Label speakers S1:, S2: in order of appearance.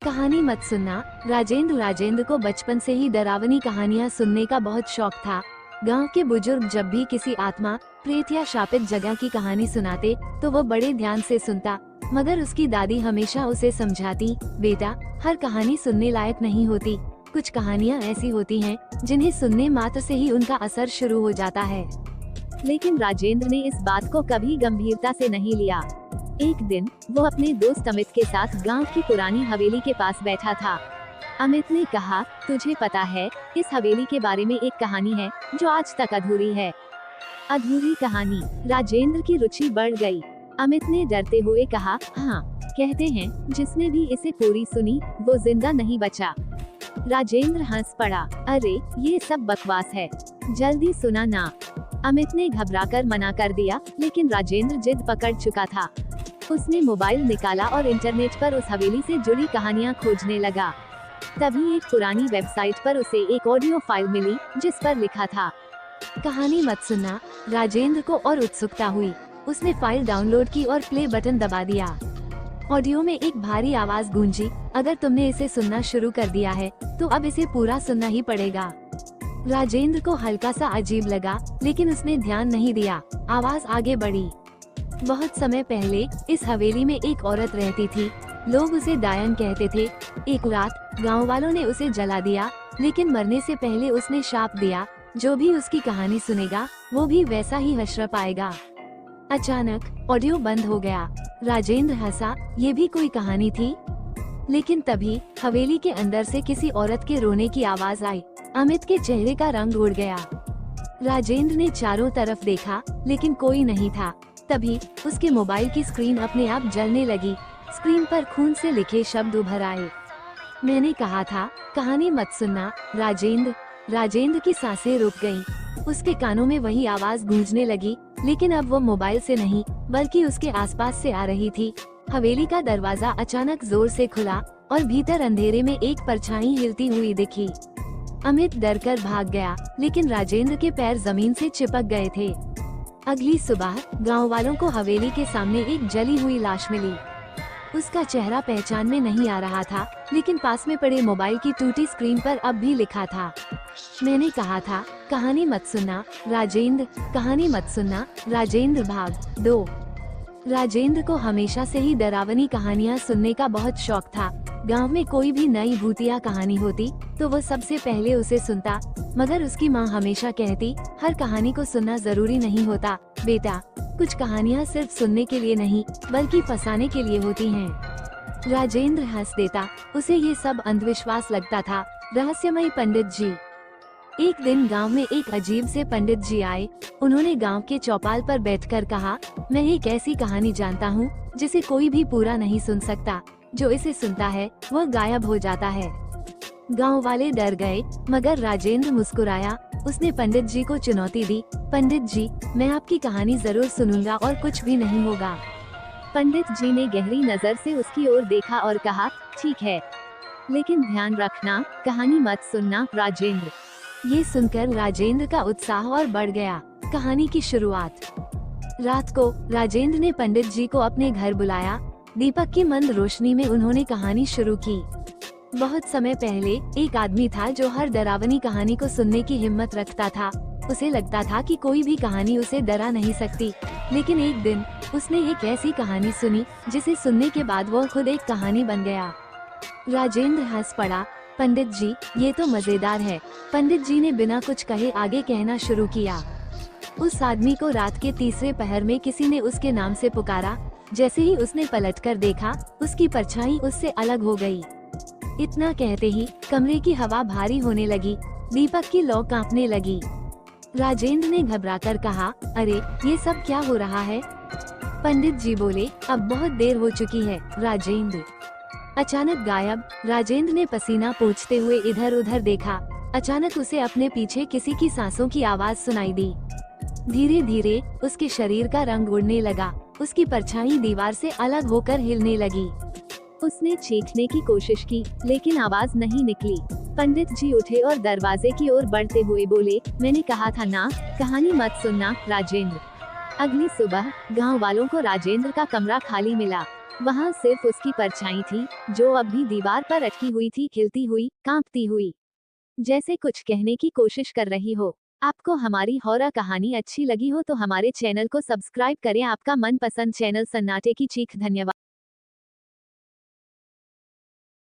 S1: कहानी मत सुनना। राजेंद्र को बचपन से ही डरावनी कहानियाँ सुनने का बहुत शौक था। गांव के बुजुर्ग जब भी किसी आत्मा, प्रेत या शापित जगह की कहानी सुनाते तो वो बड़े ध्यान से सुनता, मगर उसकी दादी हमेशा उसे समझाती, बेटा, हर कहानी सुनने लायक नहीं होती। कुछ कहानियाँ ऐसी होती हैं जिन्हें सुनने मात्र से ही उनका असर शुरू हो जाता है। लेकिन राजेंद्र ने इस बात को कभी गंभीरता से नहीं लिया। एक दिन वो अपने दोस्त अमित के साथ गांव की पुरानी हवेली के पास बैठा था। अमित ने कहा, तुझे पता है, इस हवेली के बारे में एक कहानी है जो आज तक अधूरी है। अधूरी कहानी। राजेंद्र की रुचि बढ़ गई। अमित ने डरते हुए कहा, हाँ, कहते हैं जिसने भी इसे पूरी सुनी वो जिंदा नहीं बचा। राजेंद्र हंस पड़ा, अरे ये सब बकवास है, जल्दी सुना ना। अमित ने घबराकर मना कर दिया, लेकिन राजेंद्र जिद पकड़ चुका था। उसने मोबाइल निकाला और इंटरनेट पर उस हवेली से जुड़ी कहानियां खोजने लगा। तभी एक पुरानी वेबसाइट पर उसे एक ऑडियो फाइल मिली जिस पर लिखा था, कहानी मत सुनना। राजेंद्र को और उत्सुकता हुई। उसने फाइल डाउनलोड की और प्ले बटन दबा दिया। ऑडियो में एक भारी आवाज गूंजी, अगर तुमने इसे सुनना शुरू कर दिया है तो अब इसे पूरा सुनना ही पड़ेगा। राजेंद्र को हल्का सा अजीब लगा, लेकिन उसने ध्यान नहीं दिया। आवाज आगे बढ़ी। बहुत समय पहले इस हवेली में एक औरत रहती थी। लोग उसे डायन कहते थे। एक रात गांव वालों ने उसे जला दिया, लेकिन मरने से पहले उसने शाप दिया, जो भी उसकी कहानी सुनेगा वो भी वैसा ही हश्र पाएगा। अचानक ऑडियो बंद हो गया। राजेंद्र हंसा, ये भी कोई कहानी थी। लेकिन तभी हवेली के अंदर से किसी औरत के रोने की आवाज आई। अमित के चेहरे का रंग उड़ गया। राजेंद्र ने चारों तरफ देखा, लेकिन कोई नहीं था। तभी उसके मोबाइल की स्क्रीन अपने आप जलने लगी। स्क्रीन पर खून से लिखे शब्द उभर आए, मैंने कहा था, कहानी मत सुनना। राजेंद्र की सांसें रुक गईं। उसके कानों में वही आवाज गूंजने लगी, लेकिन अब वो मोबाइल से नहीं बल्कि उसके आसपास से आ रही थी। हवेली का दरवाजा अचानक जोर से खुला और भीतर अंधेरे में एक परछाई हिलती हुई दिखी। अमित डरकर भाग गया, लेकिन राजेंद्र के पैर जमीन से चिपक गए थे। अगली सुबह गांव वालों को हवेली के सामने एक जली हुई लाश मिली। उसका चेहरा पहचान में नहीं आ रहा था, लेकिन पास में पड़े मोबाइल की टूटी स्क्रीन पर अब भी लिखा था, मैंने कहा था, कहानी मत सुनना राजेंद्र, कहानी मत सुनना राजेंद्र भाग 2। राजेंद्र को हमेशा से ही डरावनी कहानियां सुनने का बहुत शौक था। गांव में कोई भी नई भूतिया कहानी होती तो वो सबसे पहले उसे सुनता, मगर उसकी माँ हमेशा कहती, हर कहानी को सुनना जरूरी नहीं होता बेटा, कुछ कहानियाँ सिर्फ सुनने के लिए नहीं बल्कि फंसाने के लिए होती हैं। राजेंद्र हंस देता, उसे ये सब अंधविश्वास लगता था। रहस्यमयी पंडित जी। एक दिन गांव में एक अजीब से पंडित जी आए। उन्होंने गांव के चौपाल पर बैठकर कहा, मैं एक ऐसी कहानी जानता हूँ जिसे कोई भी पूरा नहीं सुन सकता। जो इसे सुनता है वह गायब हो जाता है। गांव वाले डर गए, मगर राजेंद्र मुस्कुराया। उसने पंडित जी को चुनौती दी, पंडित जी, मैं आपकी कहानी जरूर सुनूंगा और कुछ भी नहीं होगा। पंडित जी ने गहरी नजर से उसकी ओर देखा और कहा, ठीक है, लेकिन ध्यान रखना, कहानी मत सुनना राजेंद्र। ये सुनकर राजेंद्र का उत्साह और बढ़ गया। कहानी की शुरुआत। रात को राजेंद्र ने पंडित जी को अपने घर बुलाया। दीपक की मंद रोशनी में उन्होंने कहानी शुरू की। बहुत समय पहले एक आदमी था जो हर डरावनी कहानी को सुनने की हिम्मत रखता था। उसे लगता था कि कोई भी कहानी उसे डरा नहीं सकती, लेकिन एक दिन उसने एक ऐसी कहानी सुनी जिसे सुनने के बाद वो खुद एक कहानी बन गया। राजेंद्र हंस पड़ा, पंडित जी, ये तो मजेदार है। पंडित जी ने बिना कुछ कहे आगे कहना शुरू किया। उस आदमी को रात के तीसरे पहर में किसी ने उसके नाम से पुकारा। जैसे ही उसने पलटकर देखा, उसकी परछाई उससे अलग हो गई। इतना कहते ही कमरे की हवा भारी होने लगी। दीपक की लौ कांपने लगी। राजेंद्र ने घबराकर कहा, अरे ये सब क्या हो रहा है? पंडित जी बोले, अब बहुत देर हो चुकी है राजेंद्र। अचानक गायब। राजेंद्र ने पसीना पोंछते हुए इधर उधर देखा। अचानक उसे अपने पीछे किसी की सांसों की आवाज सुनाई दी। धीरे धीरे उसके शरीर का रंग उड़ने लगा। उसकी परछाई दीवार से अलग होकर हिलने लगी। उसने चीखने की कोशिश की, लेकिन आवाज नहीं निकली। पंडित जी उठे और दरवाजे की ओर बढ़ते हुए बोले, मैंने कहा था ना, कहानी मत सुनना राजेंद्र। अगली सुबह गांव वालों को राजेंद्र का कमरा खाली मिला। वहाँ सिर्फ उसकी परछाई थी, जो अब भी दीवार पर अटकी हुई थी, खिलती हुई, कांपती हुई, जैसे कुछ कहने की कोशिश कर रही हो। आपको हमारी हॉरर कहानी अच्छी लगी हो तो हमारे चैनल को सब्सक्राइब करें। आपका मनपसंद चैनल सन्नाटे की चीख। धन्यवाद।